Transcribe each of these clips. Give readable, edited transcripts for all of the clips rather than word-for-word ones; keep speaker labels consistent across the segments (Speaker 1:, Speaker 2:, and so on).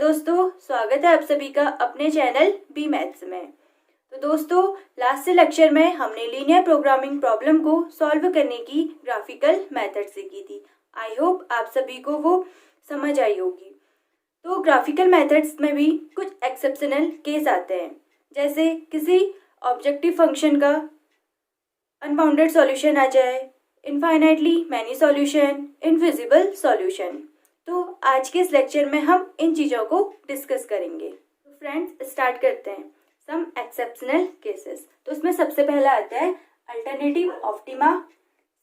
Speaker 1: दोस्तों, स्वागत है आप सभी का अपने चैनल बी मैथ्स में। तो दोस्तों, लास्ट से लेक्चर में हमने लीनियर प्रोग्रामिंग प्रॉब्लम को सॉल्व करने की ग्राफिकल मेथड से की थी। आई होप आप सभी को वो समझ आई होगी। तो ग्राफिकल मेथड्स में भी कुछ एक्सेप्शनल केस आते हैं, जैसे किसी ऑब्जेक्टिव फंक्शन का अनबाउंडेड सॉल्यूशन आ जाए, infinitely many solution, infeasible solution. तो आज के इस लेक्चर में हम इन चीज़ों को डिस्कस करेंगे। तो फ्रेंड्स, स्टार्ट करते हैं सम एक्सेप्शनल केसेस। तो उसमें सबसे पहला आता है अल्टरनेटिव ऑप्टिमा,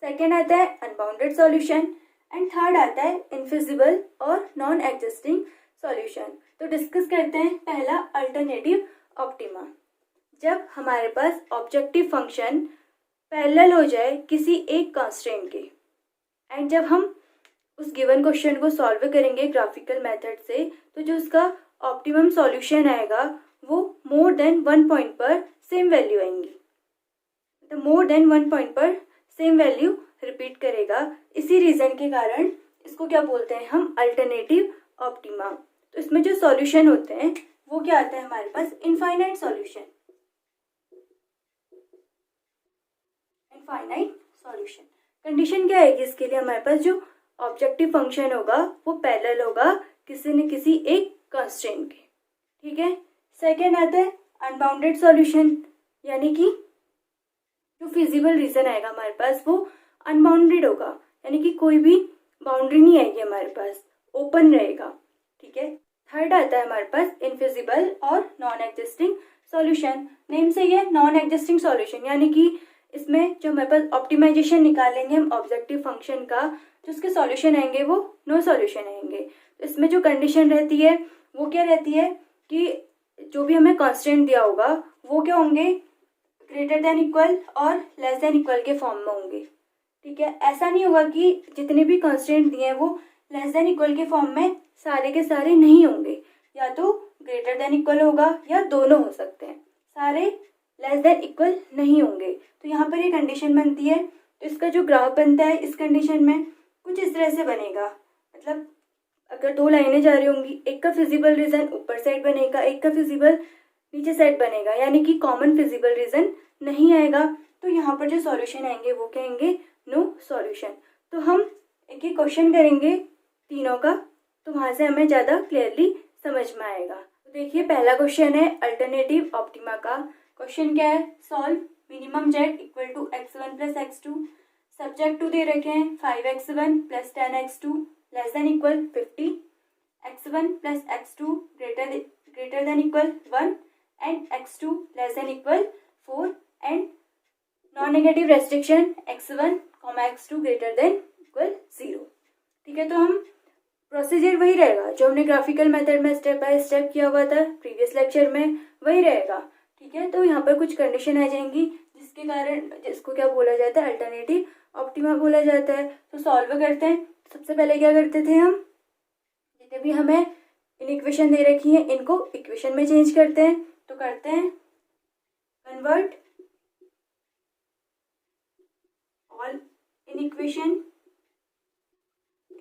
Speaker 1: सेकेंड आता है अनबाउंडेड सॉल्यूशन एंड थर्ड आता है इनफिजिबल और नॉन एग्जिस्टिंग सॉल्यूशन। तो डिस्कस करते हैं पहला अल्टरनेटिव ऑप्टिमा। जब हमारे पास ऑब्जेक्टिव फंक्शन पैरेलल हो जाए किसी एक कांस्टेंट के, एंड जब हम उस गिवन क्वेश्चन को सॉल्व करेंगे ग्राफिकल मेथड से, तो जो उसका ऑप्टिमम सॉल्यूशन आएगा वो मोर देन 1 पॉइंट पर सेम वैल्यू आएंगी। तो मोर देन 1 पॉइंट पर सेम वैल्यू रिपीट करेगा। इसी रीजन के कारण इसको क्या बोलते हैं हम, अल्टरनेटिव ऑप्टिमा। तो इसमें जो सॉल्यूशन होते हैं वो क्या आता है हमारे पास, infinite solution. Infinite solution condition क्या आएगी इसके लिए, हमारे पास जो ऑब्जेक्टिव फंक्शन होगा वो पैरेलल होगा किसी न किसी एक कांस्टेंट के। ठीक है। सेकेंड आता है अनबाउंडेड सॉल्यूशन, यानी कि जो फिजिबल रीजन आएगा हमारे पास वो अनबाउंडेड होगा, यानी कि कोई भी बाउंड्री नहीं आएगी हमारे पास, ओपन रहेगा। ठीक है। थर्ड आता है हमारे पास इनफिजिबल और नॉन एग्जिस्टिंग सॉल्यूशन। नेम से ये नॉन एग्जिस्टिंग सॉल्यूशन, यानी कि इसमें जो हमारे पास ऑप्टिमाइजेशन निकालेंगे हम ऑब्जेक्टिव फंक्शन का, जो उसके सॉल्यूशन आएंगे वो नो सॉल्यूशन आएंगे। तो इसमें जो कंडीशन रहती है वो क्या रहती है कि जो भी हमें कांस्टेंट दिया होगा वो क्या होंगे, ग्रेटर देन इक्वल और लेस देन इक्वल के फॉर्म में होंगे। ठीक है। ऐसा नहीं होगा कि जितने भी कांस्टेंट दिए हैं वो लेस देन इक्वल के फॉर्म में सारे के सारे नहीं होंगे, या तो ग्रेटर देन इक्वल होगा या दोनों हो सकते हैं, सारे लेस देन इक्वल नहीं होंगे। तो यहाँ पर ये कंडीशन बनती है। तो इसका जो ग्राफ बनता है इस कंडीशन में कुछ इस तरह से बनेगा, मतलब अगर दो लाइनें जा रही होंगी, एक का फिजिबल रीजन ऊपर साइड बनेगा, एक का फिजिबल नीचे साइड बनेगा, यानी कि कॉमन फिजिबल रीजन नहीं आएगा। तो यहाँ पर जो सॉल्यूशन आएंगे वो कहेंगे नो सॉल्यूशन। तो हम एक एक क्वेश्चन करेंगे तीनों का, तो वहाँ से हमें ज़्यादा क्लियरली समझ में आएगा। तो देखिए पहला क्वेश्चन है अल्टरनेटिव ऑप्टिमा का। क्वेश्चन क्या है, solve minimum Z equal to x1 plus x2। Subject to दे रखे हैं 5x1 plus 10x2 less than equal 50, x1 plus x2 greater than equal 1 and x2 less than equal 4 and non negative restriction x1 x2 greater than equal 0। ठीक है। तो हम procedure वही रहेगा जो हमने ग्राफिकल मेथड में स्टेप बाय स्टेप किया हुआ था प्रीवियस लेक्चर में, वही रहेगा। ठीक है। तो यहाँ पर कुछ कंडीशन आ जाएंगी जिसके कारण जिसको क्या बोला जाता है, अल्टरनेटिव ऑप्टिमा बोला जाता है। तो सॉल्व करते हैं। सबसे पहले क्या करते थे हम, जितने भी हमें इन इक्वेशन दे रखी है इनको इक्वेशन में चेंज करते हैं। तो करते हैं convert all in equation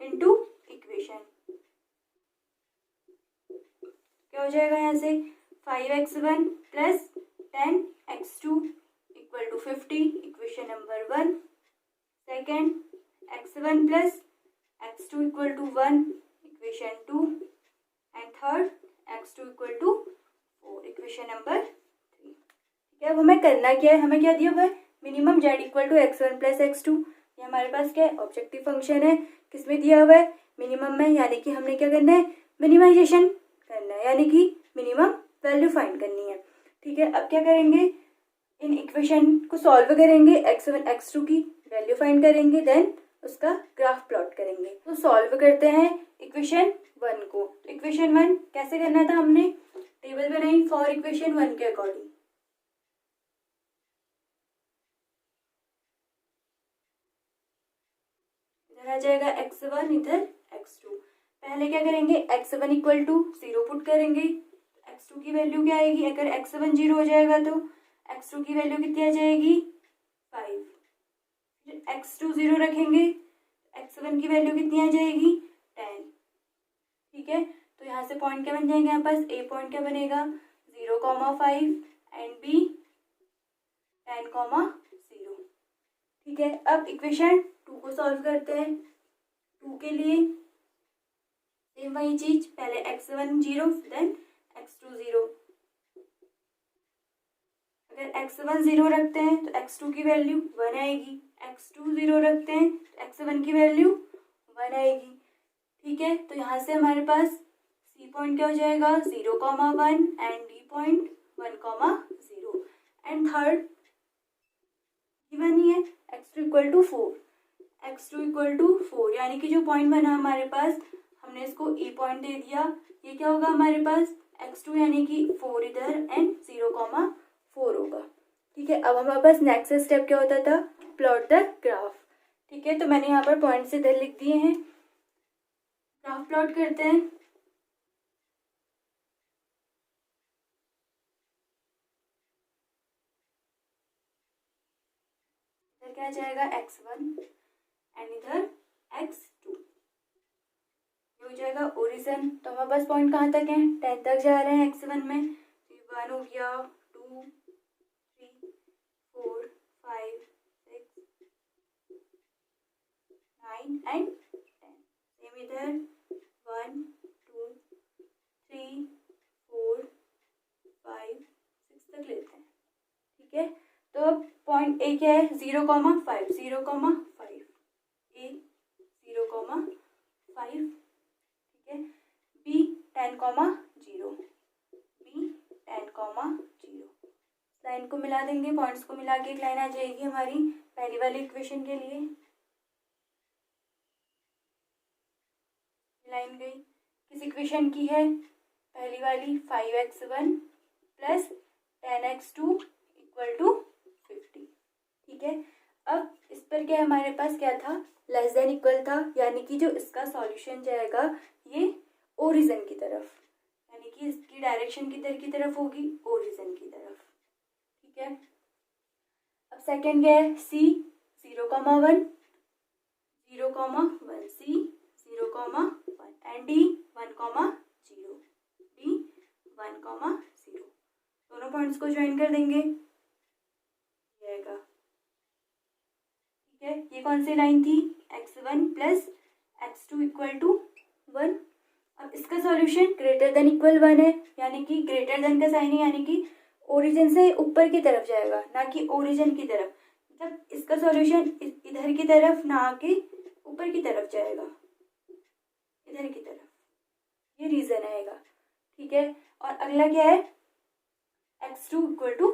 Speaker 1: into equation. क्या हो जाएगा यहाँ से, 5x1 plus 10x2 equal to 50, equation number 1। Second x1 plus x2 equal to 1, equation 2 and third x2 equal to 4, equation number 3। ठीक है। अब हमें करना क्या है, हमें क्या दिया हुआ है, minimum z equal to x1 plus x2। ये हमारे पास क्या है, ऑब्जेक्टिव फंक्शन है, किसमें दिया हुआ है, मिनिमम में, यानी कि हमने क्या करना है, मिनिमाइजेशन करना है, यानी कि मिनिमम वैल्यू फाइंड करनी है। ठीक है। अब क्या करेंगे, इन इक्वेशन को सॉल्व करेंगे, x1 x2 की वैल्यू फाइंड करेंगे, देन उसका ग्राफ प्लॉट करेंगे। तो सॉल्व करते हैं इक्वेशन 1 को। तो इक्वेशन 1 कैसे करना था, हमने टेबल बनाई फॉर इक्वेशन 1 के अकॉर्डिंग। इधर आ जाएगा x1, इधर x2। पहले क्या करेंगे, x1 इक्वल टू 0 पुट करेंगे, x2 की वैल्यू क्या आएगी, अगर x1 0 हो जाएगा तो x2 की वैल्यू कितनी आ जाएगी, 5। x2 0 रखेंगे, x1 की वैल्यू कितनी आ जाएगी, 10। ठीक है। तो यहाँ से पॉइंट क्या बन जाएंगे हमारे पास, ए पॉइंट क्या बनेगा 0,5 एंड बी 10,0। ठीक है, अब इक्वेशन 2 को सॉल्व करते हैं। 2 के लिए सेम वही चीज, पहले x1 0 देन x2 0। अगर x1 0 रखते हैं तो x2 की वैल्यू 1 आएगी, x2 0 रखते हैं तो x1 की वैल्यू 1 आएगी। ठीक है, तो यहाँ से हमारे पास C पॉइंट क्या हो जाएगा 0,1 and D point 1,0 and third given ही है x2 equal to 4, x2 equal to 4 यानी कि जो पॉइंट बना हमारे पास हमने इसको E पॉइंट दे दिया। ये क्या होगा हमारे पास x2 यानी कि 4 इधर एंड 0,4 होगा। ठीक है, अब हमारे पास नेक्स्ट स्टेप क्या होता था, प्लॉट द ग्राफ। ठीक है, तो मैंने यहाँ पर पॉइंट्स इधर लिख दिए हैं, ग्राफ प्लॉट करते हैं। इधर क्या जाएगा x1 एंड इधर x2, ये हो जाएगा ओरिजिन। तो हमारे पास पॉइंट कहाँ तक है 10 तक जा रहे हैं x1 में, 1 हो गया 2 3 4 5 6 9 एंड 10। सेम इधर 1 2 3 4 5 6 तक लेते हैं। ठीक है, तो पॉइंट ए क्या है 0,5 0,5 ए 0,5। ठीक है, बी 10,0 बी 10,0। लाइन को मिला देंगे, पॉइंट्स को मिला के एक लाइन आ जाएगी हमारी पहली वाली इक्वेशन के लिए। लाइन गई, किस इक्वेशन की है, पहली वाली 5x1 plus 10x2 equal to 50। ठीक है, अब इस पर क्या हमारे पास क्या था, लेस देन इक्वल था, यानी कि जो इसका सॉल्यूशन जाएगा ये ओरिजिन की तरफ, यानी कि इसकी डायरेक्शन किधर की तरफ होगी, ओरिजिन की तरफ। ठीक है, अब सेकंड क्या है C 0,1 0,1 C 0,1 and D 1,0 D 1,0। दोनों पॉइंट्स को ज्वाइन कर देंगे, जाएगा। ठीक है, ये कौन सी लाइन थी x1 plus x2 equal to 1। अब इसका सॉल्यूशन ग्रेटर देन इक्वल 1 है, यानी कि ग्रेटर देन का साइन है, यानी कि ओरिजिन से ऊपर की तरफ जाएगा ना कि ओरिजिन की तरफ। मतलब इसका सॉल्यूशन इधर की तरफ ना आके ऊपर की तरफ जाएगा, इधर की तरफ, ये रीजन आएगा। ठीक है, और अगला क्या है x2 इक्वल टू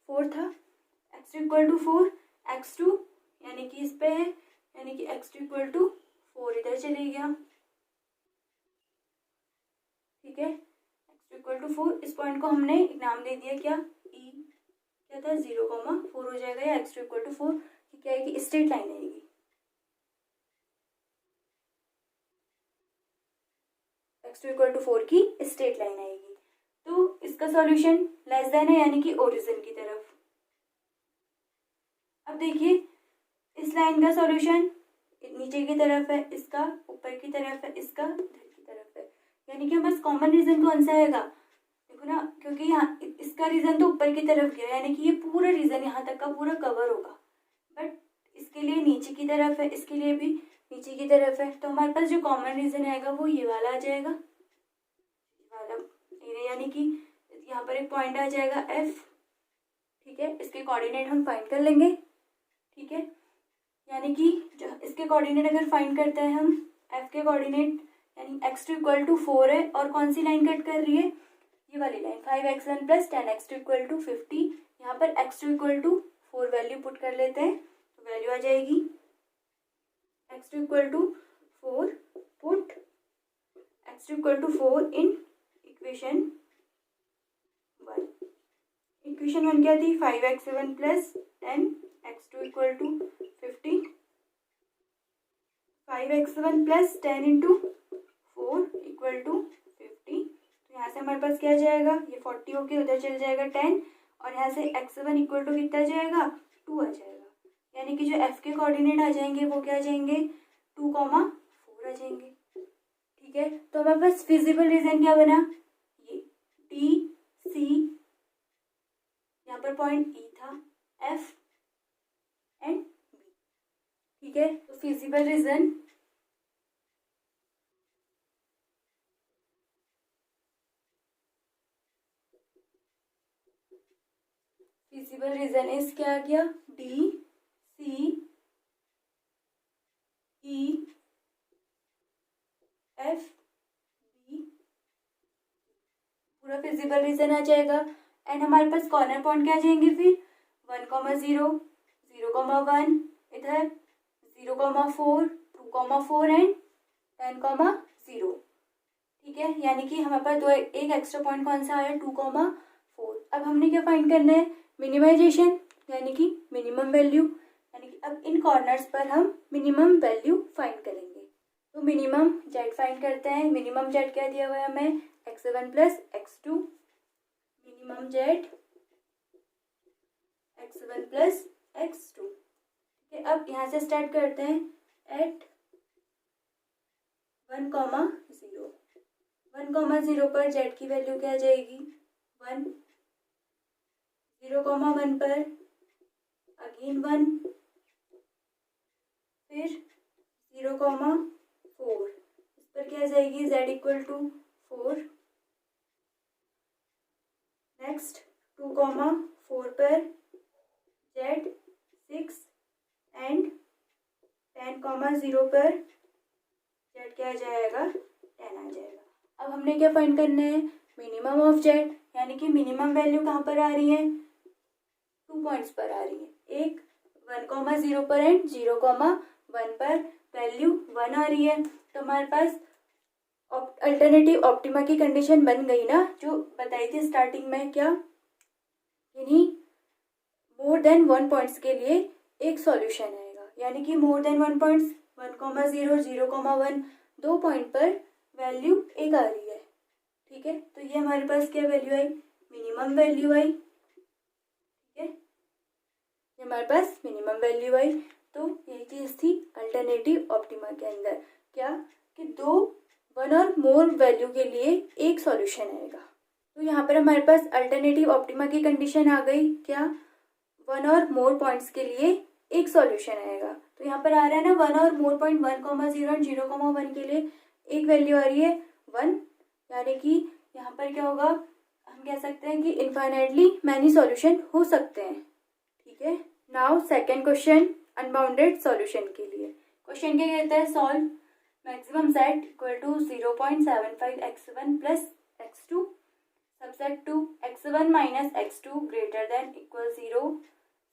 Speaker 1: 4 था, x2 इक्वल टू 4, x2 यानी कि इस पे है, यानी कि x2 इक्वल टू 4 इधर चले गया। ठीक है, x2 इक्वल टू 4, इस पॉइंट को हमने एक नाम दे दिया, क्या E क्या था 0,4 हो जाएगा, या x2 इक्वल टू 4 क्या है कि स्ट्रेट लाइन आएगी। x2 इक्वल टू 4 की स्ट्रेट लाइन आएगी, तो इसका सॉल्यूशन लेस देन है, यानी कि ओरिजिन की तरफ। अब देखिए इस लाइन का सॉल्यूशन नीचे की तरफ है, इसका ऊपर की तरफ है, इसका इधर की तरफ है, यानी कि बस कॉमन रीजन कौन सा आएगा, देखो ना, क्योंकि यहाँ इसका रीजन तो ऊपर की तरफ गया, यानी कि ये पूरा रीजन यहाँ तक का पूरा कवर होगा, बट इसके लिए नीचे की तरफ है, इसके लिए भी नीचे की तरफ है, तो हमारे पास जो कॉमन रीजन आएगा वो ये वाला आ जाएगा, वाला, यानी कि यहाँ पर एक पॉइंट आ जाएगा F। ठीक है, इसके कोऑर्डिनेट हम फाइंड कर लेंगे। ठीक है, यानी कि जो इसके कोऑर्डिनेट अगर फाइंड करते हैं हम, F के कोऑर्डिनेट यानी x2 इक्वल टू 4 है, और कौन सी लाइन कट कर रही है, ये वाली line 5x1 plus 10x2 equal to 50। यहाँ पर x2 equal to 4 value put कर लेते हैं, तो वैल्यू आ जाएगी x2 equal to 4, put x2 equal to 4 in equation 1। Equation 1 क्या थी 5x1 plus 10x2 equal to 50, 5x1 plus 10 into 4 equal to 50। तो यहाँ से हमारे पास क्या जाएगा, ये 40 होके उधर चल जाएगा 10, और यहाँ से x1 इक्वल टू कितना जाएगा 2 आ जाएगा, यानी कि जो f के कोऑर्डिनेट आ जाएंगे वो क्या आ जाएंगे 2,4 आ जाएंगे। ठीक है, तो हमारे पास फिजिबल रीजन क्या बना, ये डी सी, यहाँ पर पॉइंट ई था, एफ एंड बी। ठीक है, तो फिजिबल रीजन इज क्या आ गया, D C E F B, पूरा फिजिबल रीजन आ जाएगा। एंड हमारे पास कॉर्नर पॉइंट क्या आ जाएंगे फिर, 1,0, 0,1, इधर 0,4, 2,4 एंड 10,0। ठीक है, यानी कि हमारे पास एक एक्स्ट्रा पॉइंट कौन सा आया, 2,4। अब हमने क्या फाइंड करना है, मिनिमाइजेशन, यानी कि मिनिमम वैल्यू, यानी कि अब इन कॉर्नर्स पर हम मिनिमम वैल्यू फाइंड करेंगे। तो मिनिमम जेड फाइंड करते हैं। मिनिमम जेड क्या दिया हुआ है हमें, x1 plus x2, minimum Z x1 plus x2। ठीक है, अब यहाँ से स्टार्ट करते हैं, एट 1,0, 1,0 पर जेड की वैल्यू क्या आ जाएगी, 1, 0,1 पर अगेन 1, फिर 0,4, इस पर क्या आ जाएगी, z इक्वल टू 4। नेक्स्ट 2,4 पर z 6 एंड 10,0 पर z क्या आ जाएगा, 10 आ जाएगा। अब हमने क्या फाइंड करना है, मिनिमम ऑफ जेड, यानी कि मिनिमम वैल्यू कहाँ पर आ रही है, 2 पॉइंट्स पर आ रही है, एक 1,0 पर एंड 0,1 पर वैल्यू 1 आ रही है। तो हमारे पास अल्टरनेटिव ऑप्टिमा की कंडीशन बन गई ना, जो बताई थी स्टार्टिंग में, क्या, यानी मोर देन 1 पॉइंट्स के लिए एक सॉल्यूशन आएगा, यानी कि मोर देन 1 पॉइंट्स, 1,0, 0,1, 2 पॉइंट पर वैल्यू एक आ रही है। ठीक है, तो ये हमारे पास क्या वैल्यू आई, मिनिमम वैल्यू आई। ठीक है, ये हमारे पास मिनिमम वैल्यू आई। तो यही चीज थी अल्टरनेटिव ऑप्टिमा के अंदर, क्या कि 1 और मोर वैल्यू के लिए एक सॉल्यूशन आएगा। तो यहाँ पर हमारे पास अल्टरनेटिव ऑप्टिमा की कंडीशन आ गई, क्या 1 और मोर पॉइंट्स के लिए एक सॉल्यूशन आएगा। तो यहाँ पर आ रहा है ना 1 और मोर पॉइंट, 1,0 और 0,1 के लिए एक वैल्यू आ रही है 1, यानी कि यहाँ पर क्या होगा, हम कह सकते हैं कि इनफाइनाइटली मैनी सॉल्यूशन हो सकते हैं। ठीक है, now second question unbounded solution के लिए। क्वेश्चन क्या कहता है, solve maximum set equal to 0.75 x1 plus x2 subset to x1 minus x2 greater than equal 0,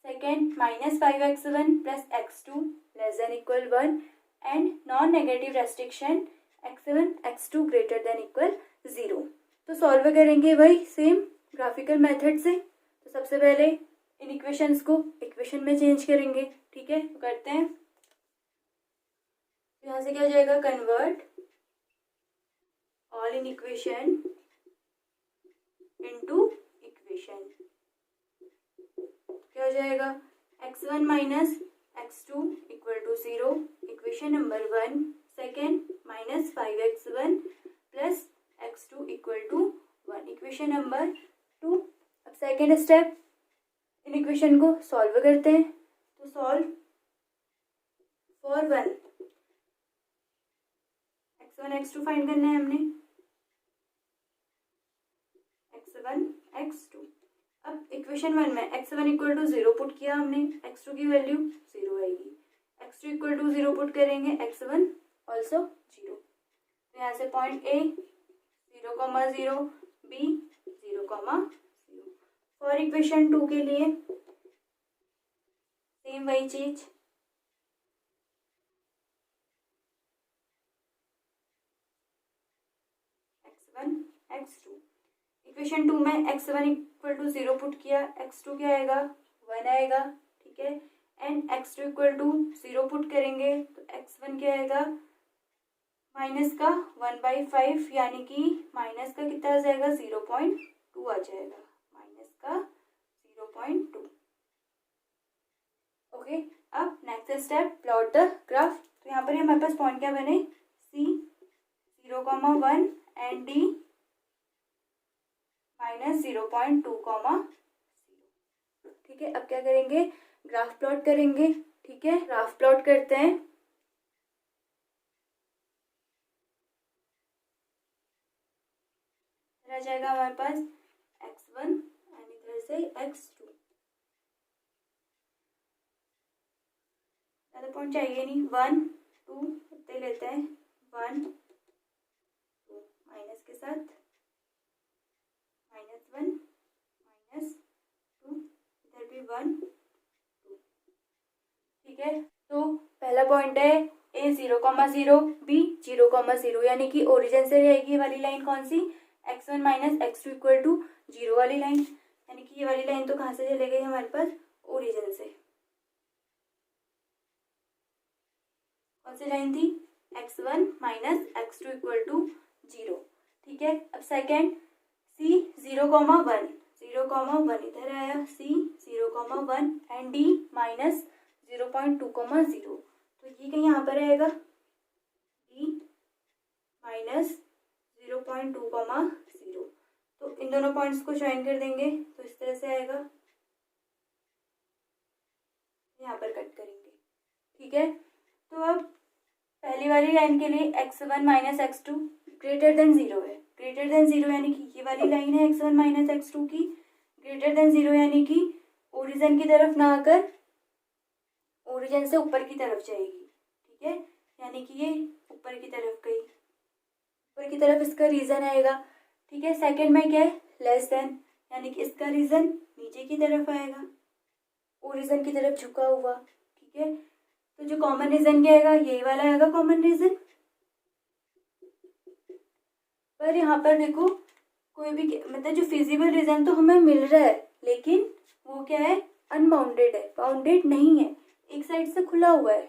Speaker 1: second minus 5x1 plus x2 less than equal 1 and non negative restriction x1 x2 greater than equal 0। तो solve करेंगे वही same graphical method से। तो सबसे पहले इन equations को equation में change करेंगे। ठीक है, तो करते हैं। यहाँ से क्या हो जाएगा, convert all in equation into equation. क्या हो जाएगा, x1 minus x2 equal to 0, equation number 1। Second minus 5x1 plus x2 equal to 1, equation number 2। अब सेकेंड स्टेप, इन इक्वेशन को सॉल्व करते हैं। तो solve for 1, x1 x2 find करना है हमने, x1 x2। अब इक्वेशन 1 में x1 इक्वल टू 0 पुट किया हमने, x2 की वैल्यू 0 आएगी, x2 इक्वल टू 0 पुट करेंगे, x1 ऑल्सो 0। तो यहाँ से point A 0,0, B 0,0। For equation 2 के लिए सेम वही चीज, x1 x2। इक्वेशन 2 में x1 इक्वल टू 0 पुट किया, x2 क्या आएगा, 1 आएगा। ठीक है, and x2 equal to 0 put करेंगे तो x1 क्या आएगा, माइनस का 1/5, यानी कि माइनस का कितना आ जाएगा, 0.2 आ जाएगा, माइनस का 0.2। ओके, अब next step, plot the graph. तो यहाँ पर हमारे पास पॉइंट क्या बने, C 0,1 एंड डी माइनस 0.2, ठीक है। अब क्या करेंगे, ग्राफ प्लॉट करेंगे, ठीक है। ग्राफ प्लॉट करते हैं। रह जाएगा हमारे पास x1 एंड इधर से x2। ज़्यादा पॉइंट चाहिए नहीं, 1 2 इतने लेते हैं, 1 2 माइनस के साथ -1 -2, इधर भी 1 2, ठीक है। तो पहला पॉइंट है a 0,0 b 0,0, यानी कि ओरिजिन से रहेगी ये वाली लाइन कौन सी, x1 minus x2 equal to 0 वाली लाइन, यानी कि ये वाली लाइन तो कहाँ से चले गई हमारे पास, ओरिजिन से। कौन सी लाइन थी, x1 minus x2 equal to 0, ठीक है। अब सेकेंड c 0,1 इधर आया, c 0,1 एंड d माइनस 0.2, तो ये कहीं यहाँ पर आएगा, d माइनस 0.2, तो इन दोनों पॉइंट्स को ज्वाइन कर देंगे तो इस तरह से आएगा, यहाँ पर कट करेंगे, ठीक है। तो अब पहली वाली लाइन के लिए x1 minus x2 greater then 0 है, ग्रेटर देन 0 यानी कि ये वाली लाइन है x1 माइनस x2 की ग्रेटर देन 0, यानी कि ओरिजिन की तरफ ना आकर ओरिजिन से ऊपर की तरफ जाएगी, ठीक है। यानी कि ये ऊपर की तरफ गई, ऊपर की तरफ इसका रीजन आएगा, ठीक है। सेकंड में क्या है, लेस देन, यानी कि इसका रीजन नीचे की तरफ आएगा, ओरिजिन की तरफ झुका हुआ, ठीक है। तो जो कॉमन रीजन क्या आएगा, यही वाला आएगा कॉमन रीजन। पर यहाँ पर देखो कोई भी मतलब जो फिजिबल रीजन तो हमें मिल रहा है, लेकिन वो क्या है, अनबाउंडेड है, बाउंडेड नहीं है, एक साइड से खुला हुआ है,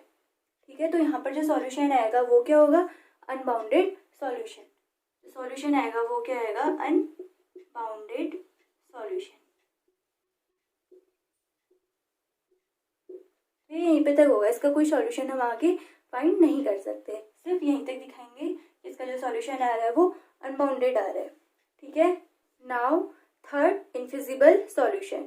Speaker 1: ठीक है। तो यहाँ पर जो सॉल्यूशन आएगा वो क्या होगा, अनबाउंडेड सॉल्यूशन। जो सॉल्यूशन आएगा वो क्या आएगा, अनबाउंडेड सॉल्यूशन। ये यहीं पे तक होगा, इसका कोई सॉल्यूशन हम आगे फाइंड नहीं कर सकते, सिर्फ यहीं तक दिखाएंगे इसका जो सॉल्यूशन आ रहा है वो अनबाउंडेड आ रहा है, ठीक है। Now third infeasible solution.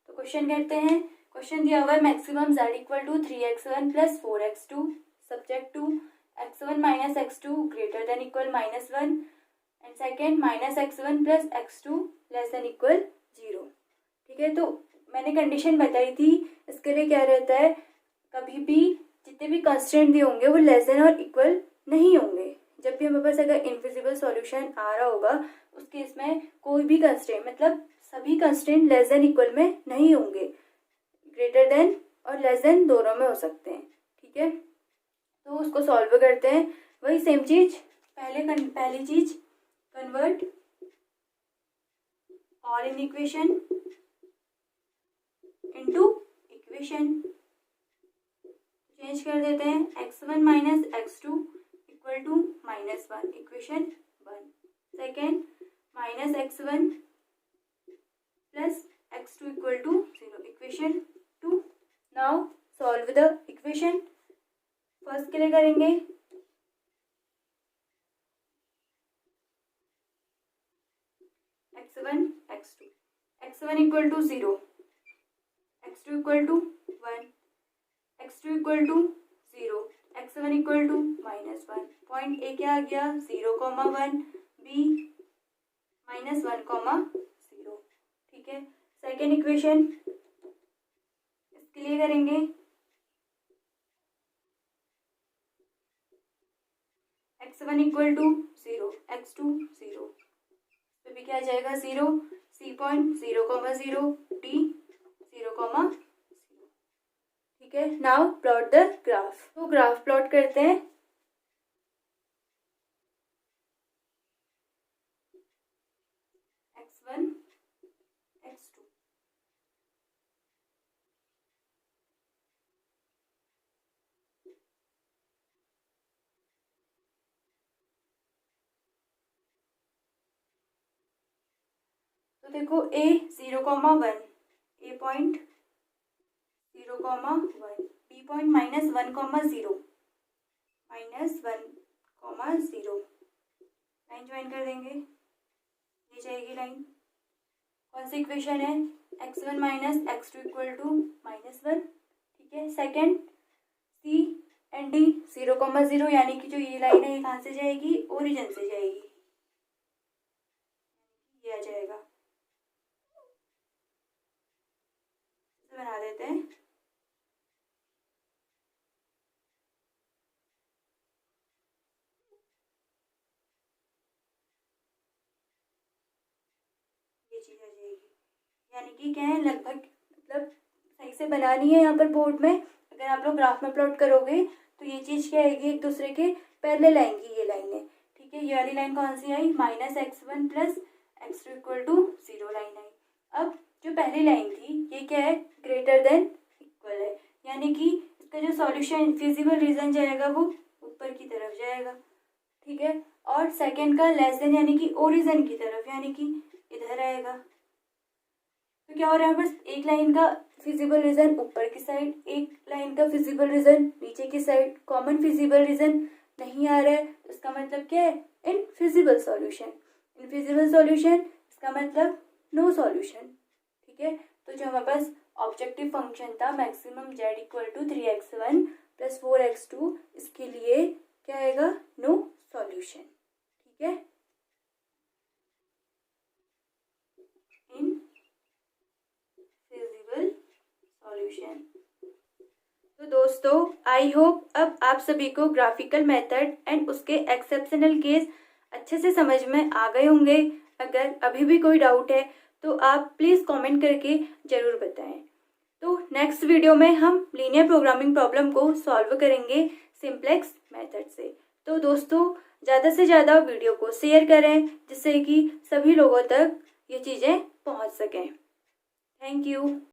Speaker 1: तो क्वेश्चन करते हैं, क्वेश्चन दिया हुआ है maximum z equal to 3x1 plus 4x2 subject to x1 minus x2 greater than equal -1 and second minus x1 plus x2 less than equal 0, ठीक है। तो मैंने कंडीशन बताई थी, इसके लिए क्या रहता है, कभी भी जितने भी कंस्टेंट दिए होंगे वो लेस देन और इक्वल नहीं होंगे। जब भी हमारे पास अगर इनफिजिबल सॉल्यूशन आ रहा होगा उस केस में कोई भी कंस्टेंट मतलब सभी कंस्टेंट लेस देन इक्वल में नहीं होंगे, ग्रेटर देन और लेस देन दोनों में हो सकते हैं, ठीक है। तो उसको सॉल्व करते हैं, वही सेम चीज, पहली चीज convert all in equation into equation, change कर देते हैं, x1 minus x2 equal to -1 equation 1, second minus x1 plus x2 equal to 0 equation 2। Now solve the equation, first के लिए करेंगे x1 equal to 0, x2 equal to 1, x2 equal to 0, x1 equal to -1, point A क्या आ गया 0,1, B -1,0, ठीक है। Second equation इसके लिए करेंगे x1 इक्वल टू 0, x2 0, तो भी क्या आ जाएगा 0, c पॉइंट 0,0, d 0,0, ठीक है। नाउ प्लॉट द ग्राफ, तो ग्राफ प्लॉट करते हैं, x1 x2, तो देखो a 0,1, a point 0,1, b point -1,0, -1,0, line join कर देंगे, ये जाएगी लाइन। कौन सी इक्वेशन है, x1 minus x2 equal to -1, ठीक है। सेकेंड C एंड D 0,0, यानी कि जो ये लाइन है ये कहाँ से जाएगी, ओरिजिन से जाएगी, ये आ जाएगा। इसे बना देते हैं, ये चीज आ जाएगी। यानी कि क्या है, लगभग मतलब सही से बनानी है यहाँ पर बोर्ड में। अगर आप लोग ग्राफ में प्लॉट करोगे तो ये चीज़ क्या आएगी, एक दूसरे के पैरेलल आएंगी ये लाइनें, ठीक है। ये वाली लाइन कौन सी आई, -x1 plus x2 equal to 0 line आई। अब जो पहली लाइन थी ये क्या है, ग्रेटर देन इक्वल है, यानी कि इसका जो सॉल्यूशन फिजिबल रीजन जाएगा वो ऊपर की तरफ जाएगा, ठीक है। और सेकेंड का लेस देन यानी कि ओरिजिन की तरफ, यानी कि इधर आएगा। तो क्या हो रहा है, बस एक लाइन का फिजिबल रीजन ऊपर की साइड, एक लाइन का फिजिबल रीजन नीचे की साइड, कॉमन फिजिबल रीजन नहीं आ रहा है, तो इसका मतलब क्या है, इनफिजिबल सॉल्यूशन। इनफिजिबल सॉल्यूशन इसका मतलब नो सॉल्यूशन, ठीक है। तो जो हमारे पास ऑब्जेक्टिव फंक्शन था maximum z equal to 3x1 plus 4x2, इसके लिए क्या आएगा, नो सॉल्यूशन, ठीक है। सॉल्यूशन। तो दोस्तों आई होप अब आप सभी को ग्राफिकल मेथड एंड उसके एक्सेप्शनल केस अच्छे से समझ में आ गए होंगे। अगर अभी भी कोई डाउट है तो आप प्लीज़ कमेंट करके ज़रूर बताएं। तो नेक्स्ट वीडियो में हम लीनियर प्रोग्रामिंग प्रॉब्लम को सॉल्व करेंगे सिंप्लेक्स मेथड से। तो दोस्तों ज़्यादा से ज़्यादा वीडियो को शेयर करें जिससे कि सभी लोगों तक ये चीज़ें पहुंच सकें। Thank you.